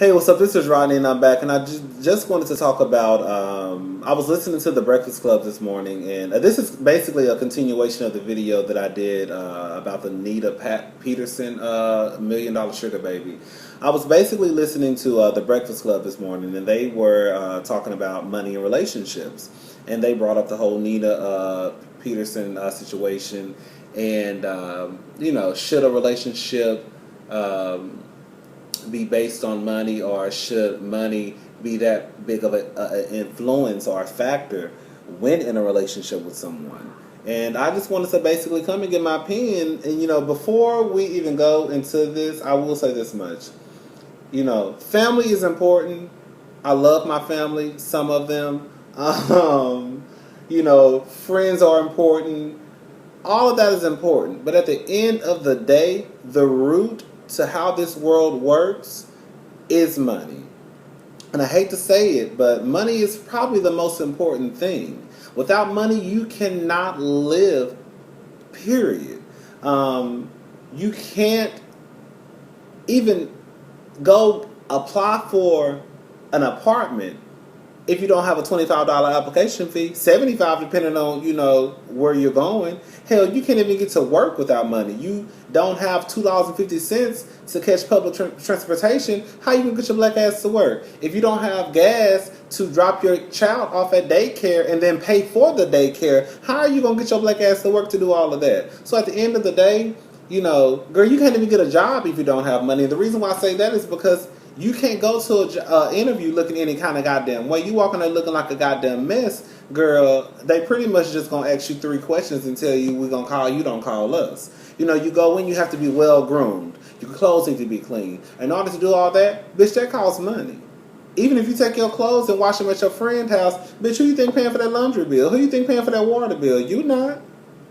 Hey, what's up? This is Rodney, and I'm back. And I just wanted to talk about. I was listening to the Breakfast Club this morning, and this is basically a continuation of the video that I did about the Peterson Million Dollar Sugar Baby. I was basically listening to the Breakfast Club this morning, and they were talking about money and relationships, and they brought up the whole Nina Peterson situation, and should a relationship be based on money, or should money be that big of an influence or a factor when in a relationship with someone? And I just wanted to basically come and get my opinion. And before we even go into this, I will say this much: family is important. I love my family. Some of them, friends are important. All of that is important. But at the end of the day, the root to how this world works is money. And I hate to say it, but money is probably the most important thing. Without money, you cannot live, period. You can't even go apply for an apartment if you don't have a $25 application fee, $75 depending on, where you're going. Hell, you can't even get to work without money. You don't have $2.50 to catch public transportation. How you gonna get your black ass to work? If you don't have gas to drop your child off at daycare and then pay for the daycare, how are you gonna get your black ass to work to do all of that? So at the end of the day, girl, you can't even get a job if you don't have money. And the reason why I say that is because you can't go to an interview looking any kind of goddamn way. You walking there looking like a goddamn mess, girl. They pretty much just gonna ask you 3 questions and tell you, we're gonna call you, don't call us. You go in, you have to be well groomed. Your clothes need to be clean. In order to do all that, bitch, that costs money. Even if you take your clothes and wash them at your friend's house, bitch, who you think paying for that laundry bill? Who you think paying for that water bill? You not.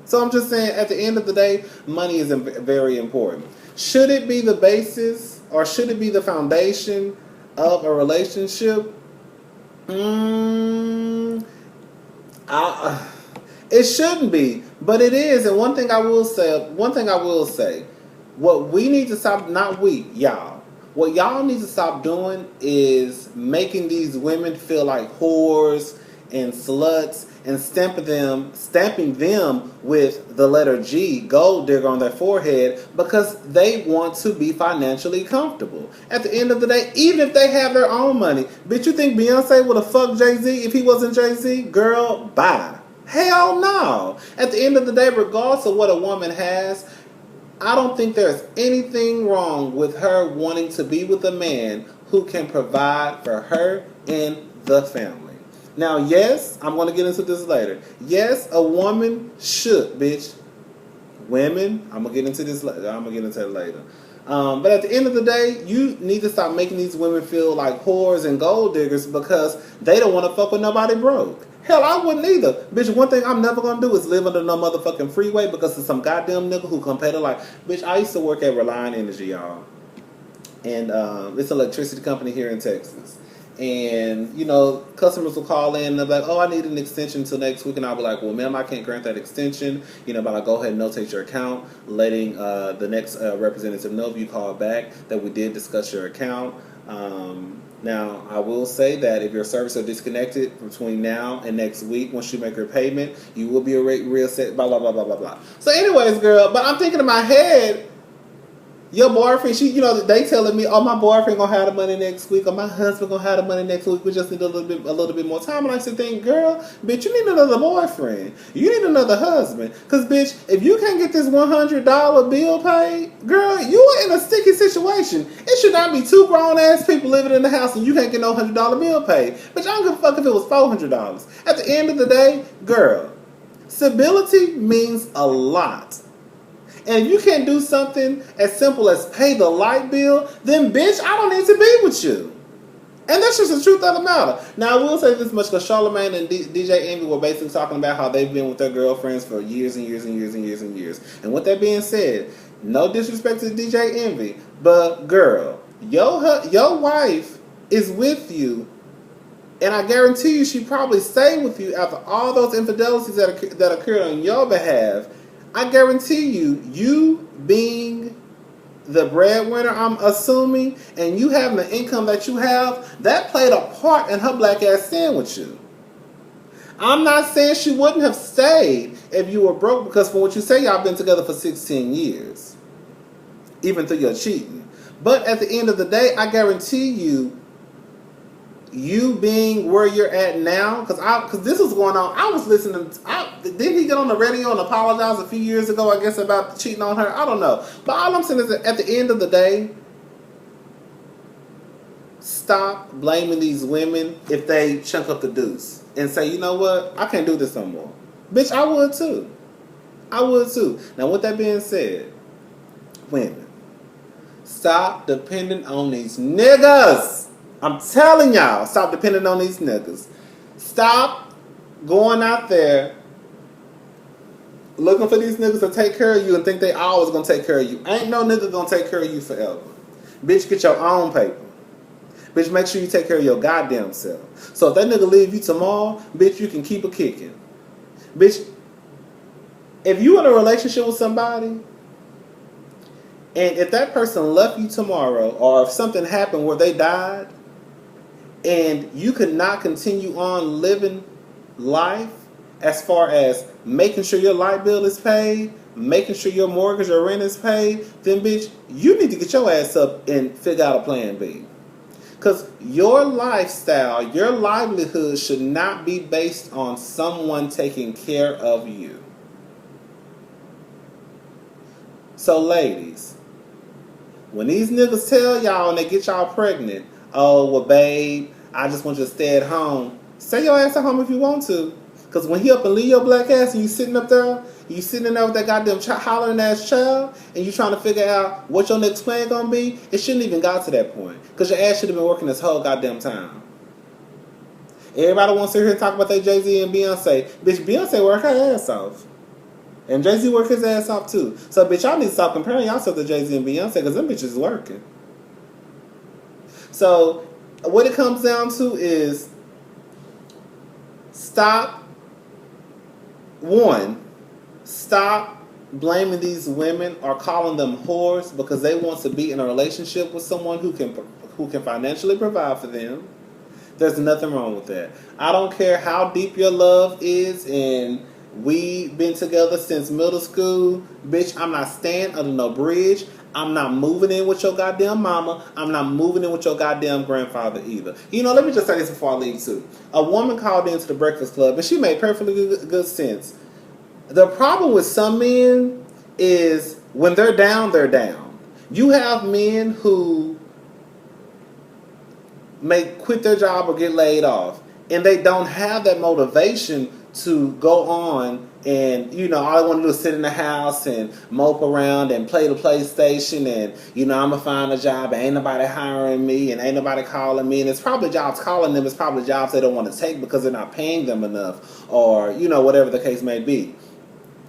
So I'm just saying, at the end of the day, money is very important. Should it be the basis, or should it be the foundation of a relationship? It shouldn't be, but it is. And one thing I will say, what we need to stop, not we, y'all. What y'all need to stop doing is making these women feel like whores and sluts and stamping them with the letter G, gold digger, on their forehead because they want to be financially comfortable. At the end of the day, even if they have their own money, bitch, you think Beyonce would have fucked Jay-Z if he wasn't Jay-Z? Girl, bye. Hell no. At the end of the day, regardless of what a woman has, I don't think there's anything wrong with her wanting to be with a man who can provide for her and the family. Now, yes, I'm going to get into this later. Yes, a woman should, bitch. Women, I'm going to get into this later. I'm going to get into it later. But at the end of the day, you need to stop making these women feel like whores and gold diggers because they don't want to fuck with nobody broke. Hell, I wouldn't either. Bitch, one thing I'm never going to do is live under no motherfucking freeway because of some goddamn nigga who compare to like, bitch, I used to work at Reliant Energy, y'all. And it's an electricity company here in Texas. And, customers will call in and they'll be like, oh, I need an extension until next week. And I'll be like, well, ma'am, I can't grant that extension. But I'll go ahead and notate your account, letting the next representative know if you call back that we did discuss your account. Now, I will say that if your service are disconnected between now and next week, once you make your payment, you will be reset, blah, blah, blah, blah, blah, blah. So anyways, girl, but I'm thinking in my head, your boyfriend, they telling me, oh, my boyfriend gonna have the money next week, or my husband gonna have the money next week. We just need a little bit more time. And I said, think, girl, bitch, you need another boyfriend. You need another husband. Cause, bitch, if you can't get this $100 bill paid, girl, you are in a sticky situation. It should not be 2 grown ass people living in the house and you can't get no $100 bill paid. Bitch, I don't give a fuck if it was $400. At the end of the day, girl, stability means a lot. And if you can't do something as simple as pay the light bill, then bitch, I don't need to be with you. And that's just the truth of the matter. Now, I will say this much, because Charlamagne and DJ Envy were basically talking about how they've been with their girlfriends for years and years and years and years and years. And with that being said, no disrespect to DJ Envy, but girl, your wife is with you, and I guarantee you she probably stayed with you after all those infidelities that occurred on your behalf. I guarantee you, you being the breadwinner, I'm assuming, and you having the income that you have, that played a part in her black ass staying with you. I'm not saying she wouldn't have stayed if you were broke, because from what you say, y'all been together for 16 years, even through your cheating. But at the end of the day, I guarantee you being where you're at now, because this was going on. I was listening. Didn't he get on the radio and apologize a few years ago, I guess, about cheating on her? I don't know. But all I'm saying is that at the end of the day, stop blaming these women if they chunk up the deuce and say, you know what, I can't do this no more. Bitch, I would too. I would too. Now, with that being said, women, stop depending on these niggas. I'm telling y'all, stop depending on these niggas. Stop going out there looking for these niggas to take care of you and think they always gonna take care of you. Ain't no nigga gonna take care of you forever. Bitch, get your own paper. Bitch, make sure you take care of your goddamn self. So if that nigga leave you tomorrow, bitch, you can keep it kicking. Bitch, if you in a relationship with somebody, and if that person left you tomorrow, or if something happened where they died, and you could not continue on living life as far as making sure your light bill is paid, making sure your mortgage or rent is paid, then bitch, you need to get your ass up and figure out a plan B. Because your lifestyle, your livelihood should not be based on someone taking care of you. So ladies, when these niggas tell y'all and they get y'all pregnant, oh, well, babe, I just want you to stay at home. Stay your ass at home if you want to. Because when he up and leave your black ass and you sitting up there, you sitting in there with that goddamn hollering ass child, and you trying to figure out what your next plan gonna be, it shouldn't even got to that point. Because your ass should have been working this whole goddamn time. Everybody wants to hear talk about that Jay-Z and Beyonce. Bitch, Beyonce work her ass off. And Jay-Z work his ass off too. So bitch, y'all need to stop comparing yourself to Jay-Z and Beyonce, because them bitches is working. So what it comes down to is stop blaming these women or calling them whores because they want to be in a relationship with someone who can financially provide for them. There's nothing wrong with that. I don't care how deep your love is, and we've been together since middle school. Bitch, I'm not staying under no bridge. I'm not moving in with your goddamn mama. I'm not moving in with your goddamn grandfather either. You know, let me just say this before I leave too. A woman called into the Breakfast Club and she made perfectly good sense. The problem with some men is when they're down, they're down. You have men who may quit their job or get laid off, and they don't have that motivation to go on and, you know, all they want to do is sit in the house and mope around and play the PlayStation and, you know, I'm going to find a job and ain't nobody hiring me and ain't nobody calling me, and it's probably jobs calling them, it's probably jobs they don't want to take because they're not paying them enough, or, you know, whatever the case may be.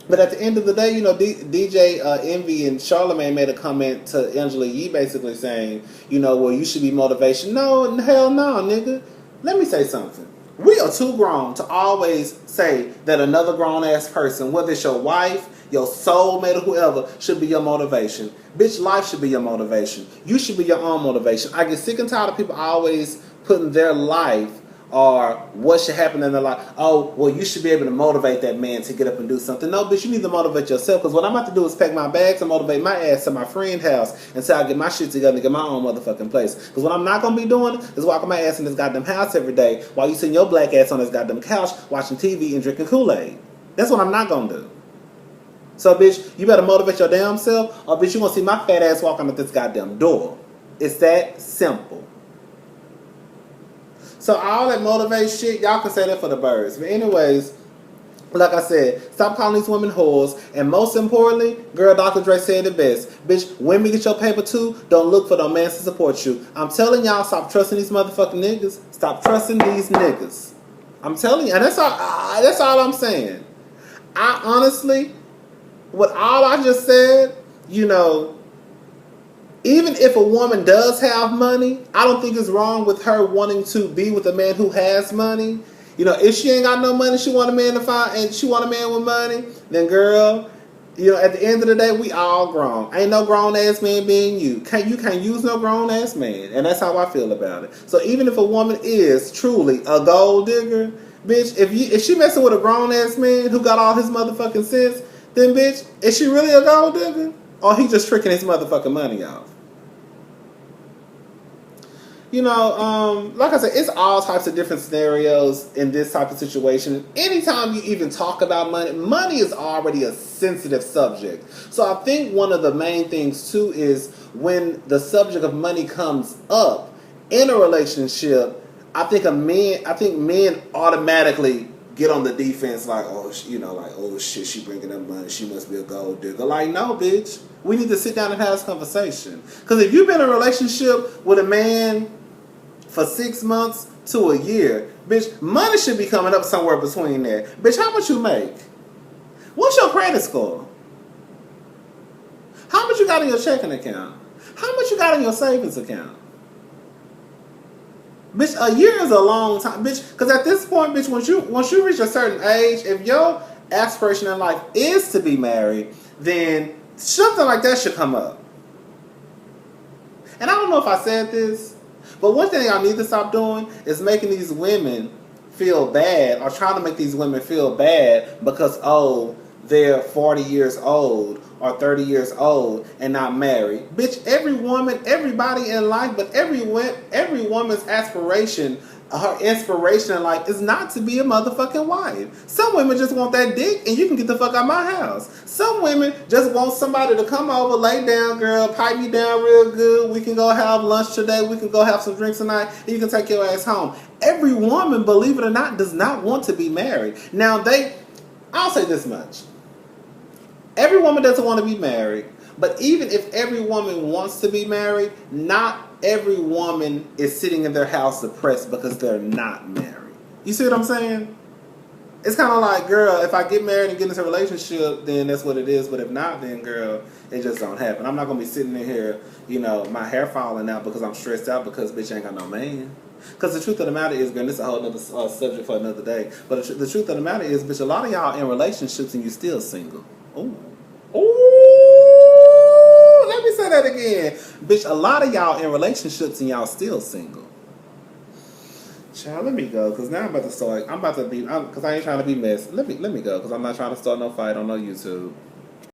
But at the end of the day, you know, DJ Envy and Charlamagne made a comment to Angela Yee basically saying, you know, well, you should be motivation. No, hell no, nigga. Let me say something. We are too grown to always say that another grown-ass person, whether it's your wife, your soulmate, or whoever, should be your motivation. Bitch, life should be your motivation. You should be your own motivation. I get sick and tired of people always putting their life or what should happen in their life. Oh, well, you should be able to motivate that man to get up and do something. No, bitch, you need to motivate yourself, because what I'm about to do is pack my bags and motivate my ass to my friend's house until I get my shit together and get my own motherfucking place. Because what I'm not going to be doing is walking my ass in this goddamn house every day while you sitting your black ass on this goddamn couch watching TV and drinking Kool-Aid. That's what I'm not going to do. So, bitch, you better motivate your damn self, or bitch, you going to see my fat ass walking at this goddamn door. It's that simple. So all that motivate shit, y'all can say that for the birds. But anyways, like I said, stop calling these women whores. And most importantly, girl, Dr. Dre said it best. Bitch, women get your paper too, don't look for no man to support you. I'm telling y'all, stop trusting these motherfucking niggas. Stop trusting these niggas. I'm telling you, and that's all I'm saying. I honestly, with all I just said, you know, even if a woman does have money, I don't think it's wrong with her wanting to be with a man who has money. You know, if she ain't got no money, she want a man to find, and she want a man with money, then girl, You know, at the end of the day, we all grown. Ain't no grown ass man being you. You can't use no grown ass man, and that's how I feel about it. So even if a woman is truly a gold digger, bitch, if she messing with a grown ass man who got all his motherfucking sense, then bitch, is she really a gold digger, or he just tricking his motherfucking money off? You know, like I said, it's all types of different scenarios in this type of situation. Anytime you even talk about money, money is already a sensitive subject. So I think one of the main things too is when the subject of money comes up in a relationship, I think men automatically get on the defense like, oh, you know, like, oh shit, she bringing up money, she must be a gold digger. Like, no, bitch, we need to sit down and have this conversation. Because if you've been in a relationship with a man for 6 months to a year, bitch, money should be coming up somewhere between there. Bitch, how much you make? What's your credit score? How much you got in your checking account? How much you got in your savings account? Bitch, a year is a long time, bitch. Because at this point, bitch, once you reach a certain age, if your aspiration in life is to be married, then something like that should come up. And I don't know if I said this, but one thing I need to stop doing is making these women feel bad, or trying to make these women feel bad because, oh, they're 40 years old or 30 years old and not married. Bitch, every woman, everybody in life, but every woman's aspiration, her inspiration in life is not to be a motherfucking wife. Some women just want that dick and you can get the fuck out of my house. Some women just want somebody to come over, lay down, girl, pipe me down real good. We can go have lunch today. We can go have some drinks tonight and you can take your ass home. Every woman, believe it or not, does not want to be married. Now I'll say this much. Every woman doesn't want to be married, but even if every woman wants to be married, not every woman is sitting in their house depressed because they're not married. You see what I'm saying? It's kind of like, girl, if I get married and get into a relationship, then that's what it is. But if not, then, girl, it just don't happen. I'm not going to be sitting in here, you know, my hair falling out because I'm stressed out because bitch ain't got no man. Because the truth of the matter is, girl, this is a whole other subject for another day. But the truth of the matter is, bitch, a lot of y'all in relationships and you still single. Ooh. Ooh, let me say that again. Bitch, a lot of y'all in relationships and y'all still single. Child, let me go, because now because I ain't trying to be messy. Let me go, because I'm not trying to start no fight on no YouTube.